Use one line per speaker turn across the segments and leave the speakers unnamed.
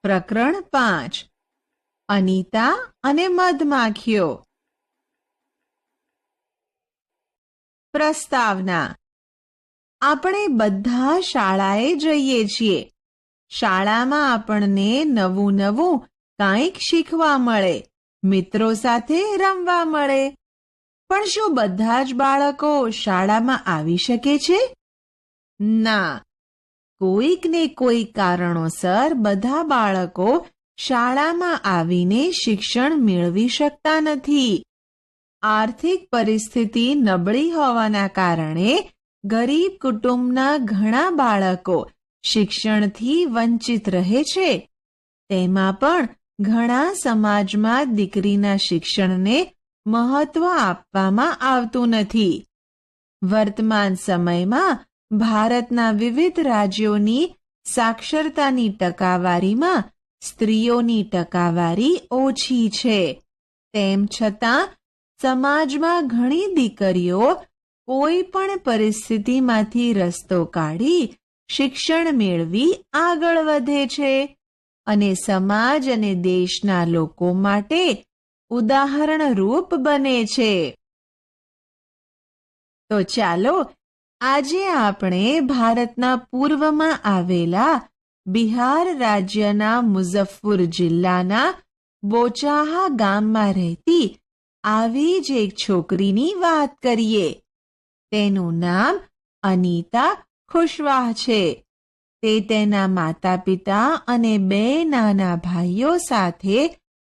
પ્રકરણ 5 અનિતા અને મધમાખીઓ. પ્રસ્તાવના. આપણે બધા શાળાએ જઈએ છીએ. શાળામાં આપણને નવું નવું કંઈક શીખવા મળે, મિત્રો સાથે રમવા મળે. પણ શું બધા જ બાળકો શાળામાં આવી શકે છે? ના, કોઈક ને કોઈક કારણોસર બધા બાળકો શાળામાં આવીને શિક્ષણ મેળવી શકતા નથી. આર્થિક પરિસ્થિતિ નબળી હોવાના કારણે ગરીબ કુટુંબના ઘણા બાળકો શિક્ષણથી વંચિત રહે છે. તેમાં પણ ઘણા સમાજમાં દીકરીના શિક્ષણને મહત્વ આપવામાં આવતું નથી. વર્તમાન સમયમાં ભારતના વિવિધ રાજ્યોની સાક્ષરતાની ટકાવારીમાં સ્ત્રીઓની ટકાવારી ઓછી છે. તેમ છતાં સમાજમાં ઘણી દીકરીઓ કોઈ પણ પરિસ્થિતિમાંથી રસ્તો કાઢી શિક્ષણ મેળવી આગળ વધે છે અને સમાજ અને દેશના લોકો માટે ઉદાહરણરૂપ બને છે. તો ચાલો આજે આપણે ભારતના પૂર્વમાં આવેલા બિહાર રાજ્યના મુઝફ્ફર જિલ્લાના બોચાહા ગામમાં રહેતી આવી જ એક છોકરીની વાત કરીએ. તેનું નામ અનિતા ખુશવાહ છે. તે તેના માતા પિતા અને 2 નાના ભાઈઓ સાથે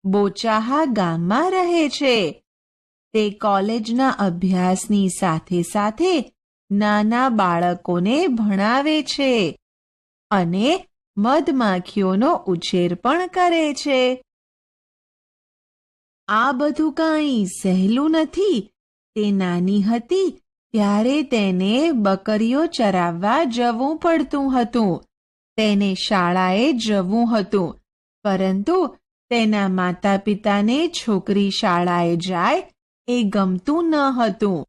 બોચાહા ગામમાં રહે છે. તે કોલેજના અભ્યાસની સાથે સાથે નાના બાળકોને ભણાવે છે અને મધમાખીઓનો ઉછેર પણ કરે છે. આ બધું કાંઈ સહેલું નથી. તે નાની હતી ત્યારે તેને બકરીઓ ચરાવવા જવું પડતું હતું. તેને શાળાએ જવું હતું, પરંતુ તેના માતા પિતાને છોકરી શાળાએ જાય એ ગમતું ન હતું.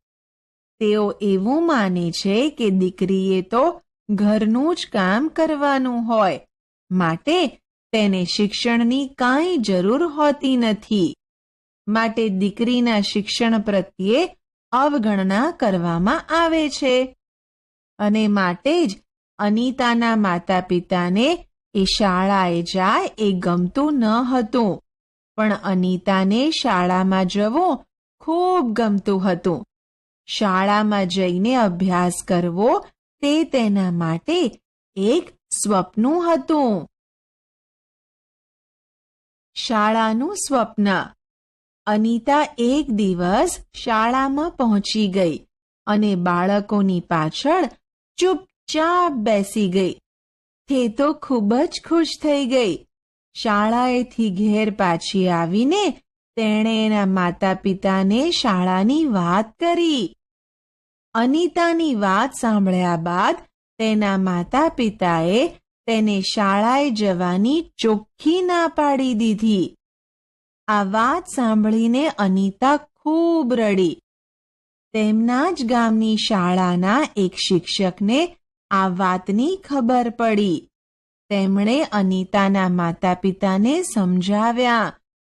તેઓ એવું માને છે કે દીકરીએ તો ઘરનું જ કામ કરવાનું હોય, માટે તેને શિક્ષણની કાંઈ જરૂર હોતી નથી. માટે દીકરીના શિક્ષણ પ્રત્યે અવગણના કરવામાં આવે છે અને માટે જ અનિતાના માતા પિતાને એ શાળાએ જાય એ ગમતું ન હતું. પણ અનિતાને શાળામાં જવું ખૂબ ગમતું હતું. શાળામાં જઈને અભ્યાસ કરવો તે તેના માટે એક સ્વપ્ન હતું. શાળાનું સ્વપ્ન. અનિતા એક દિવસ શાળામાં પહોંચી ગઈ અને બાળકોની પાછળ ચૂપચાપ બેસી ગઈ. તે તો ખૂબ જ ખુશ થઈ ગઈ. શાળાએથી ઘેર પાછી આવીને તેણે એના માતા પિતાને શાળાની વાત કરી. અનિતાની વાત સાંભળ્યા બાદ તેના માતા પિતાએ તેને શાળાએ જવાની ચોખ્ખી ના પાડી દીધી. આ વાત સાંભળીને અનિતા ખૂબ રડી. તેમના જ ગામની શાળાના એક શિક્ષકને આ વાતની ખબર પડી. તેમણે અનિતાના માતા પિતાને સમજાવ્યા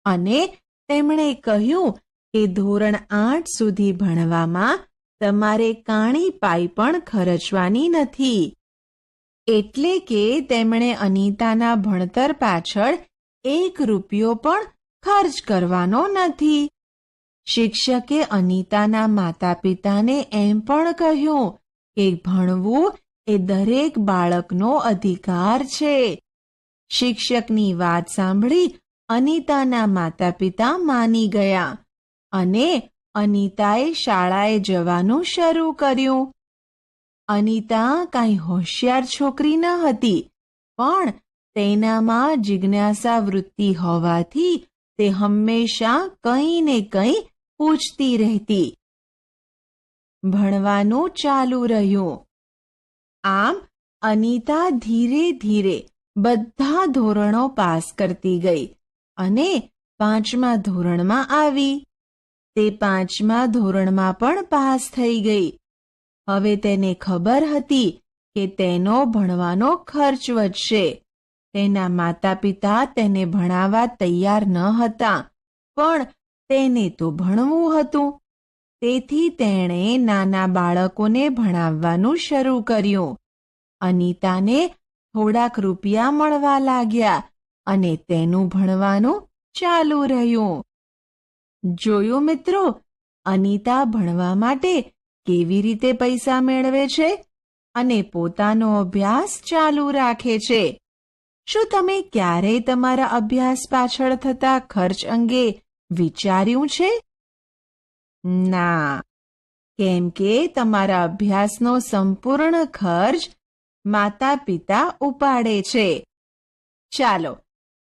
અને તેમણે કહ્યું કે ધોરણ 8 સુધી ભણવામાં તમારે કાણી પાઈ પણ ખર્ચવાની નથી. એટલે કે તેમણે અનિતાના ભણતર પાછળ 1 રૂપિયો પણ ખર્ચ કરવાનો નથી. શિક્ષકે અનિતાના માતા પિતાને એમ પણ કહ્યું કે ભણવું એ દરેક બાળકનો અધિકાર છે. શિક્ષકની વાત સાંભળી અનિતાના માતા પિતા માની ગયા અને અનિતાએ શાળાએ જવાનું શરૂ કર્યું. અનિતા કાંઈ હોશિયાર છોકરી ન હતી, પણ તેનામાં જિજ્ઞાસા વૃત્તિ હોવાથી તે હંમેશા કંઈ ને કંઈ પૂછતી રહેતી. ભણવાનું ચાલુ રહ્યું. આમ અનિતા ધીરે ધીરે બધા ધોરણો પાસ કરતી ગઈ અને 5મા ધોરણમાં આવી. તે 5મા ધોરણમાં પણ પાસ થઈ ગઈ. હવે તેને ખબર હતી કે તેનો ભણવાનો ખર્ચ વધશે. તેના માતા પિતા તેને ભણાવવા તૈયાર ન હતા, પણ તેને તો ભણવું હતું. તેથી તેણે નાના બાળકોને ભણાવવાનું શરૂ કર્યું. અનિતાને થોડાક રૂપિયા મળવા લાગ્યા અને તેનું ભણવાનું ચાલુ રહ્યું. જોયું મિત્રો, અનિતા ભણવા માટે કેવી રીતે પૈસા મેળવે છે અને પોતાનો અભ્યાસ ચાલુ રાખે છે. શું તમે ક્યારેય તમારા અભ્યાસ પાછળ થતા ખર્ચ અંગે વિચાર્યું છે? ના, કેમ કે તમારા અભ્યાસનો સંપૂર્ણ ખર્ચ માતા પિતા ઉપાડે છે. ચાલો,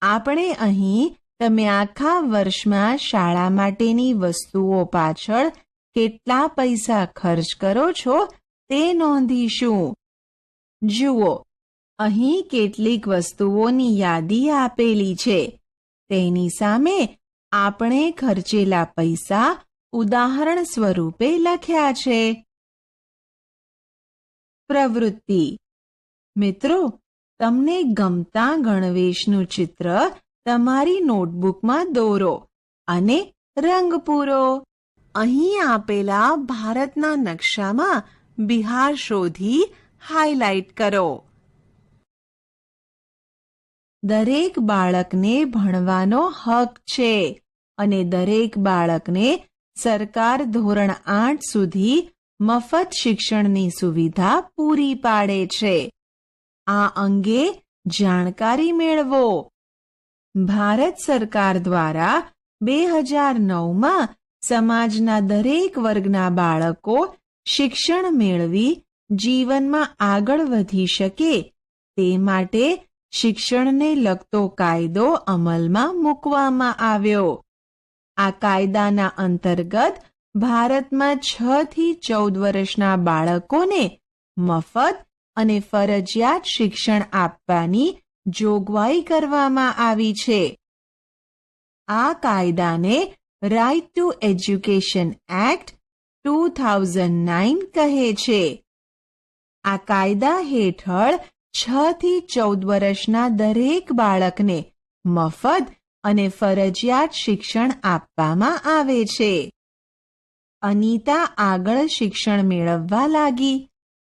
આપણે અહીં તમે આખા વર્ષમાં શાળા માટેની વસ્તુઓ પાછળ કેટલા પૈસા ખર્ચ કરો છો તે નોંધીશું. જુઓ, અહીં કેટલીક વસ્તુઓની યાદી આપેલી છે. તેની સામે આપણે ખર્ચેલા પૈસા ઉદાહરણ સ્વરૂપે લખ્યા છે. પ્રવૃત્તિ. મિત્રો, તમને ગમતા ગણવેશનું ચિત્ર તમારી નોટબુકમાં દોરો અને રંગ પૂરો. અહીં આપેલા ભારતના નકશામાં બિહાર શોધી હાઇલાઇટ કરો. દરેક બાળકને ભણવાનો હક છે અને દરેક બાળકને સરકાર ધોરણ 8 સુધી મફત શિક્ષણની સુવિધા પૂરી પાડે છે. આ અંગે જાણકારી મેળવો. ભારત સરકાર દ્વારા 2009માં સમાજના દરેક વર્ગના બાળકો શિક્ષણ મેળવી જીવનમાં આગળ વધી શકે તે માટે શિક્ષણને લગતો કાયદો અમલમાં મૂકવામાં આવ્યો. આ કાયદાના અંતર્ગત ભારતમાં 6 થી 14 વર્ષના બાળકોને મફત અને ફરજિયાત શિક્ષણ આપવાની જોગવાઈ કરવામાં આવી છે. આ કાયદાને રાઇટ ટુ એજ્યુકેશન એક્ટ 2009 કહે છે. આ કાયદા હેઠળ 6 થી 14 વર્ષના દરેક બાળકને મફત અને ફરજિયાત શિક્ષણ આપવામાં આવે છે. અનિતા આગળ શિક્ષણ મેળવવા લાગી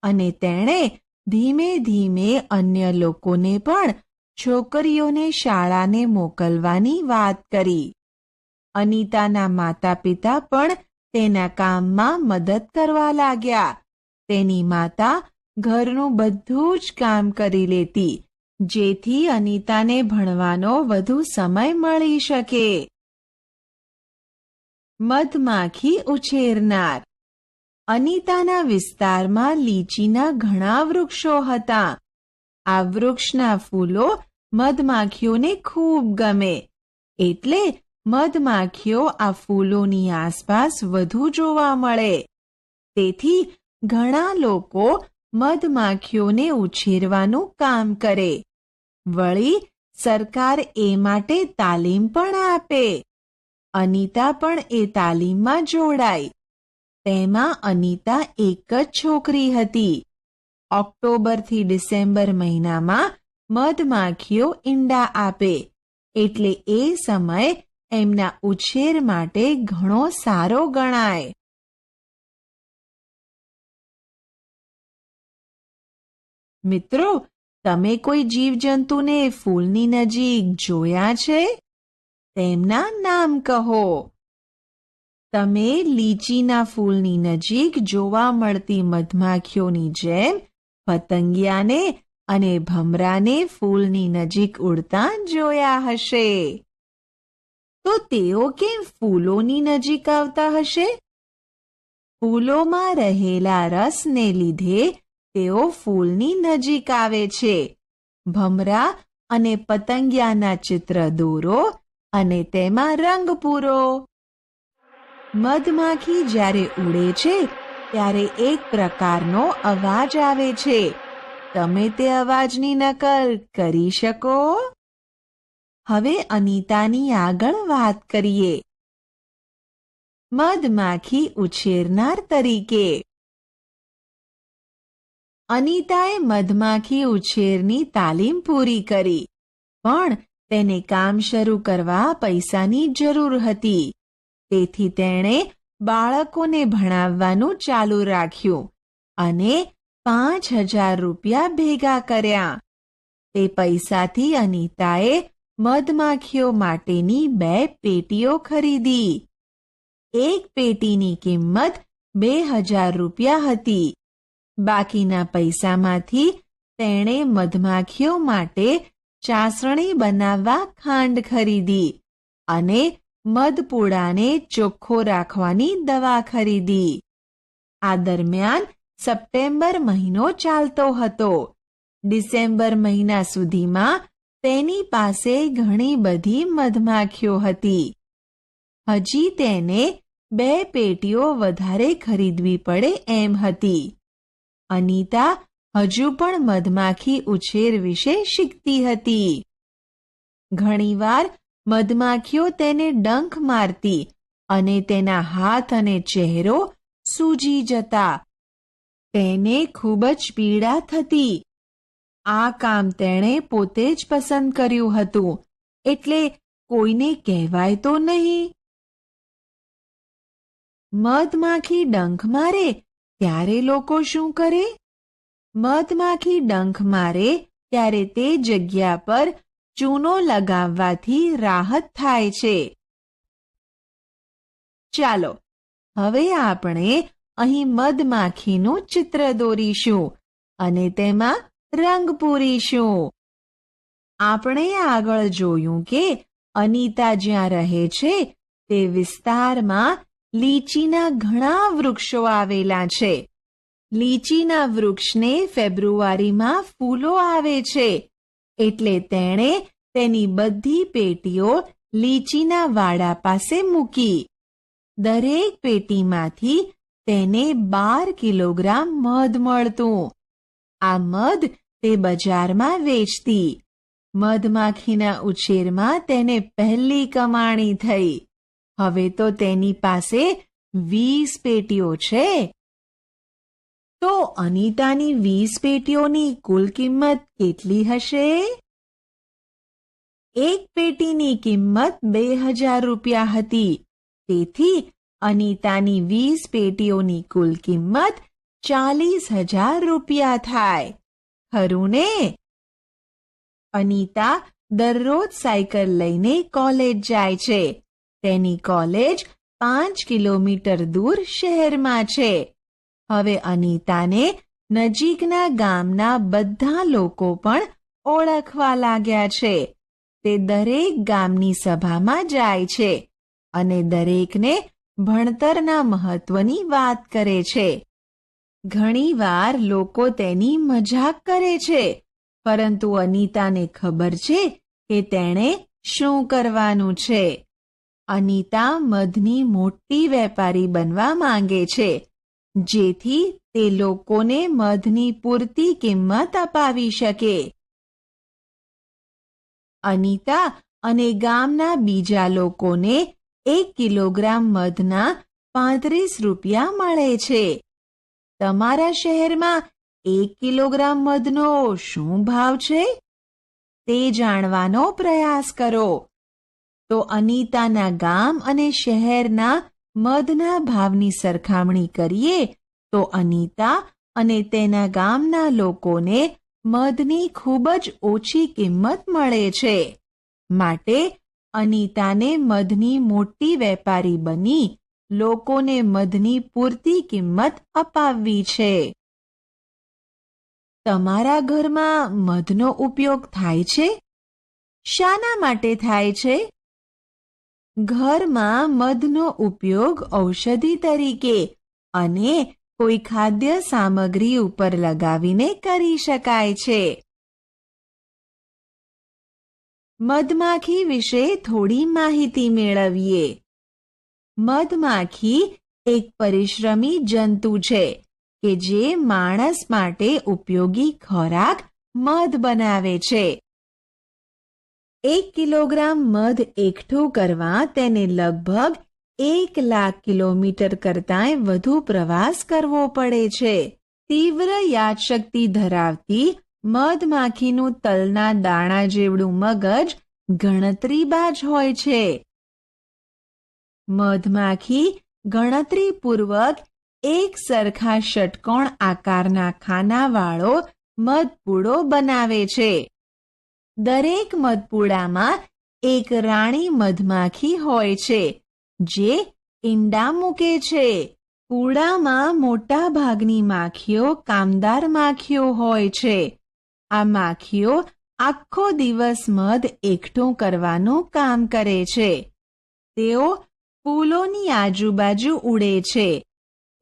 અને તેણે ધીમે ધીમે અન્ય લોકોને પણ છોકરીઓને શાળાને મોકલવાની વાત કરી. અનિતાના માતા પિતા પણ તેના કામમાં મદદ કરવા લાગ્યા. તેની માતા ઘરનું બધું જ કામ કરી લેતી, જેથી અનિતાને ભણવાનો વધુ સમય મળી શકે. મધમાખી ઉછેરનાર. અનિતાના વિસ્તારમાં લીચીના ઘણા વૃક્ષો હતા. આ વૃક્ષના ફૂલો મધમાખીઓને ખૂબ ગમે, એટલે મધમાખીઓ આ ફૂલોની આસપાસ વધુ જોવા મળે. તેથી ઘણા લોકો મધમાખીઓને ઉછેરવાનું કામ કરે. વળી સરકાર એ માટે તાલીમ પણ આપે. અનિતા પણ એ તાલીમમાં જોડાઈ. તેમાં અનિતા એક જ છોકરી હતી. ઓક્ટોબરથી ડિસેમ્બર મહિનામાં મધમાખીઓ ઈંડા આપે, એટલે એ સમય એમના ઉછેર માટે ઘણો સારો ગણાય. મિત્રો, તમે કોઈ જીવજંતુને ફૂલની નજીક જોયા છે? તેમના નામ કહો. તમે લીચીના ફૂલની નજીક જોવા મળતી મધમાખીઓની જેમ પતંગિયાને અને ભમરાને ફૂલની નજીક ઉડતા જોયા હશે. તો તેઓ કેમ ફૂલોની નજીક આવતા હશે? ફૂલોમાં રહેલા રસને લીધે તેઓ ફૂલની નજીક આવે છે. ભમરા અને પતંગિયાના ચિત્ર દોરો અને તેમાં રંગ પૂરો. મધમાખી જ્યારે ઉડે છે ત્યારે એક પ્રકારનો અવાજ આવે છે. તમે તે અવાજની નકલ કરી શકો? હવે અનિતાની આગળ વાત કરીએ. મધમાખી ઉછેરનાર તરીકે. અનિતાએ મધમાખી ઉછેરની તાલીમ પૂરી કરી. પણ તેને કામ શરૂ કરવા પૈસાની જરૂર હતી. તેથી તેણે બાળકોને ભણાવવાનું ચાલુ રાખ્યું અને 5,000 રૂપિયા ભેગા કર્યા. તે પૈસાથી અનિતાએ મધમાખીઓ માટેની 2 પેટીઓ ખરીદી. એક પેટીની કિંમત 2,000 રૂપિયા હતી. બાકીના પૈસામાંથી તેણે મધમાખીઓ માટે ચાસણી બનાવવા ખાંડ ખરીદી અને મધપૂડાને ચોખ્ખો રાખવાની દવા ખરીદી. આ દરમિયાન સપ્ટેમ્બર મહિનો ચાલતો હતો. ડિસેમ્બર મહિના સુધીમાં તેની પાસે ઘણી બધી મધમાખીઓ હતી. હજી તેને 2 પેટીઓ વધારે ખરીદવી પડે એમ હતી. અનિતા હજુ પણ મધમાખી ઉછેર વિશે શીખતી હતી. ઘણીવાર મધમાખીઓ તેને ડંખ મારતી અને તેના હાથ અને ચહેરો સૂજી જતા. તેને ખૂબ જ પીડા થતી. આ કામ તેણે પોતે જ પસંદ કર્યું હતું, એટલે કોઈને કહેવાય તો નહીં. મધમાખી ડંખ મારે ત્યારે લોકો શું કરે? મધમાખી ડંખ મારે ત્યારે તે જગ્યા પર ચૂનો લગાવવાથી રાહત થાય છે. ચાલો હવે આપણે અહીં મધમાખીનું ચિત્ર દોરીશું અને તેમાં રંગ પૂરીશું. આપણે આગળ જોયું કે અનિતા જ્યાં રહે છે તે વિસ્તારમાં લીચીના ઘણા વૃક્ષો આવેલા છે. લીચીના વૃક્ષને ફેબ્રુઆરીમાં ફૂલો આવે છે, એટલે તેણે તેની બધી પેટીઓ લીચીના વાડા પાસે મૂકી. દરેક પેટીમાંથી તેને 12 કિલોગ્રામ મધ મળતું. આ મધ તે બજારમાં વેચતી. મધમાખીના ઉછેરમાં તેને પહેલી કમાણી થઈ. હવે તો તેની પાસે 20 પેટીઓ છે. તો અનિતાની 20 પેટીઓની કુલ કિંમત કેટલી હશે? એક પેટીની કિંમત 2,000 રૂપિયા હતી. તેથી અનિતાની 20 પેટીઓની કુલ કિંમત 40,000 રૂપિયા થાય. ખરું ને? અનિતા દરરોજ સાયકલ લઈને કોલેજ જાય છે. તેની કોલેજ 5 કિલોમીટર દૂર શહેરમાં છે. હવે અનિતાને નજીકના ગામના બધા લોકો પણ ઓળખવા લાગ્યા છે. તે દરેક ગામની સભામાં જાય છે અને દરેકને ભણતરના મહત્વની વાત કરે છે. ઘણીવાર લોકો તેની મજાક કરે છે, પરંતુ અનિતાને ખબર છે કે તેણે શું કરવાનું છે. અનિતા મધની મોટી વેપારી બનવા માંગે છે, જેથી તે લોકોને મધની પૂરતી કિંમત અપાવી શકે. અનિતા અને ગામના બીજા લોકોને 1 કિલોગ્રામ મધના 35 રૂપિયા મળે છે. તમારા શહેરમાં 1 કિલોગ્રામ મધનો શું ભાવ છે? તે જાણવાનો પ્રયાસ કરો. તો અનિતાના ગામ અને શહેરના મધના ભાવની સરખામણી કરીએ તો અનિતા અને તેના ગામના લોકોને મધની ખૂબ જ ઓછી કિંમત મળે છે. માટે અનિતાને મધની મોટી વેપારી બની લોકોને મધની પૂરતી કિંમત અપાવવી છે. તમારા ઘરમાં મધનો ઉપયોગ થાય છે? શાના માટે થાય છે? ઘરમાં મધનો ઉપયોગ ઔષધિ તરીકે અને કોઈ ખાદ્ય સામગ્રી ઉપર લગાવીને કરી શકાય છે. મધમાખી વિશે થોડી માહિતી મેળવીએ. મધમાખી એક પરિશ્રમી જંતુ છે કે જે માણસ માટે ઉપયોગી ખોરાક મધ બનાવે છે. 1 કિલોગ્રામ મધ એકઠું કરવા તેને લગભગ 1 લાખ કિલોમીટર કરતાંય વધુ પ્રવાસ કરવો પડે છે. તીવ્ર યાદશક્તિ ધરાવતી મધમાખીનું તલના દાણા જેવડું મગજ ગણતરીબાજ હોય છે. મધમાખી ગણતરીપૂર્વક એક સરખા ષટકોણ આકારના ખાનાવાળો મધપૂડો બનાવે છે. દરેક મધપૂડામાં એક રાણી મધમાખી હોય છે, જે ઈંડા મૂકે છે. પૂડામાં મોટા ભાગની માખીઓ કામદાર માખીઓ હોય છે. આ માખીઓ આખો દિવસ મધ એકઠું કરવાનું કામ કરે છે. તેઓ ફૂલોની આજુબાજુ ઉડે છે.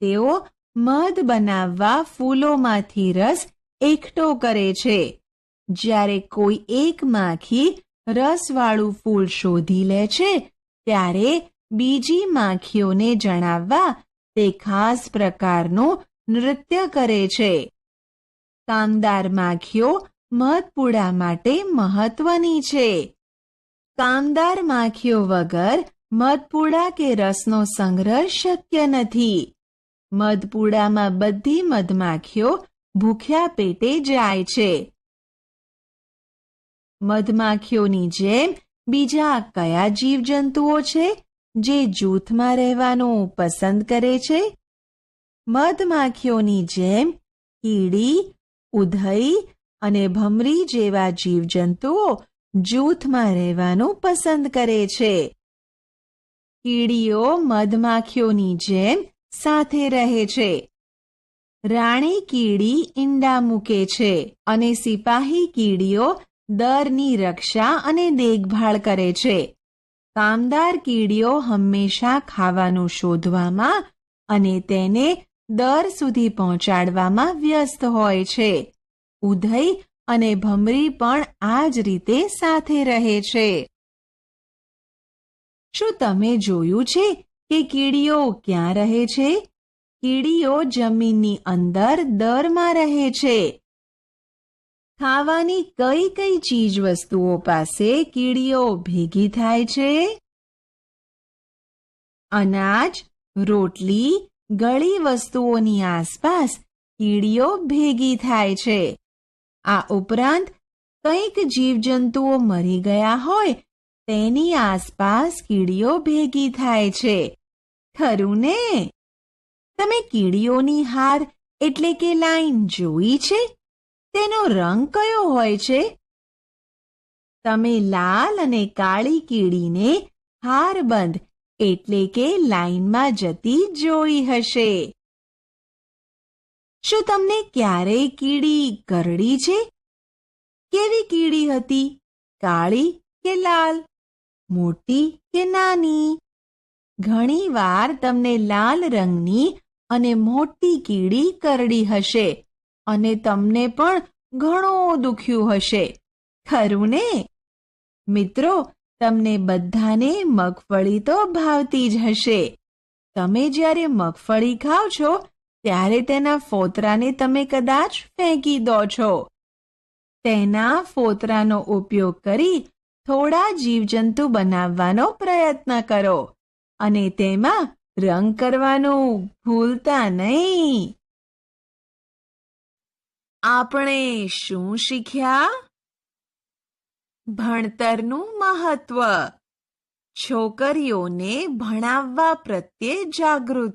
તેઓ મધ બનાવવા ફૂલોમાંથી રસ એકઠો કરે છે. જ્યારે કોઈ એક માખી રસવાળું ફૂલ શોધી લે છે, ત્યારે બીજી માખીઓને જણાવવા તે ખાસ પ્રકારનું નૃત્ય કરે છે. કામદાર માખીઓ મધપૂડા માટે મહત્વની છે. કામદાર માખીઓ વગર મધપૂડા કે રસનો સંગ્રહ શક્ય નથી. મધપૂડામાં બધી મધમાખીઓ ભૂખ્યા પેટે જાય છે. મધમાખીઓની જેમ બીજા કયા જીવજંતુઓ છે જે જૂથમાં રહેવાનું પસંદ કરે છે? મધમાખીઓની જેમ કીડી, ઉધઈ અને ભમરી જેવા જીવજંતુઓ જૂથમાં રહેવાનું પસંદ કરે છે. કીડીઓ મધમાખીઓની જેમ સાથે રહે છે. રાણી કીડી ઈંડા મૂકે છે અને સિપાહી કીડીઓ દરની રક્ષા અને દેખભાળ કરે છે. કામદાર કીડીઓ હંમેશા ખાવાનું શોધવામાં અને તેને દર સુધી પહોંચાડવામાં વ્યસ્ત હોય છે. ઉધઈ અને ભમરી પણ આ જ રીતે સાથે રહે છે. શું તમે જોયું છે કે કીડીઓ ક્યાં રહે છે? કીડીઓ જમીનની અંદર દરમાં રહે છે. ખાવાની કઈ કઈ ચીજ વસ્તુઓ પાસે કીડીઓ ભેગી થાય છે? અનાજ, રોટલી, ગળી વસ્તુઓની આસપાસ કીડીઓ ભેગી થાય છે. આ ઉપરાંત કંઈક જીવજંતુઓ મરી ગયા હોય તેની આસપાસ કીડીઓ ભેગી થાય છે. ખરું ને? તમે કીડીઓની હાર એટલે કે લાઈન જોઈ છે? તેનો રંગ કયો હોય છે? તમે લાલ અને કાળી કીડીને હારબંધ એટલે કે લાઈનમાં જતી જોઈ હશે. શું તમને ક્યારેય કીડી કરડી છે? કેવી કીડી હતી? કાળી કે લાલ? મોટી કે નાની? ઘણીવાર તમને લાલ રંગની અને મોટી કીડી કરડી હશે અને તમને પણ ઘણું દુખ્યું હશે. ખરું ને? મિત્રો, તમને બધાને મગફળી તો ભાવતી જ હશે. તમે જ્યારે મગફળી ખાઓ છો ત્યારે તેના ફોતરાને તમે કદાચ ફેંકી દો છો. તેના ફોતરાનો ઉપયોગ કરી થોડા જીવજંતુ બનાવવાનો પ્રયત્ન કરો અને તેમાં રંગ કરવાનું ભૂલતા નહીં. આપણે શું શીખ્યા? ભણતરનું મહત્વ. છોકરીઓને ભણાવવા પ્રત્યે જાગૃત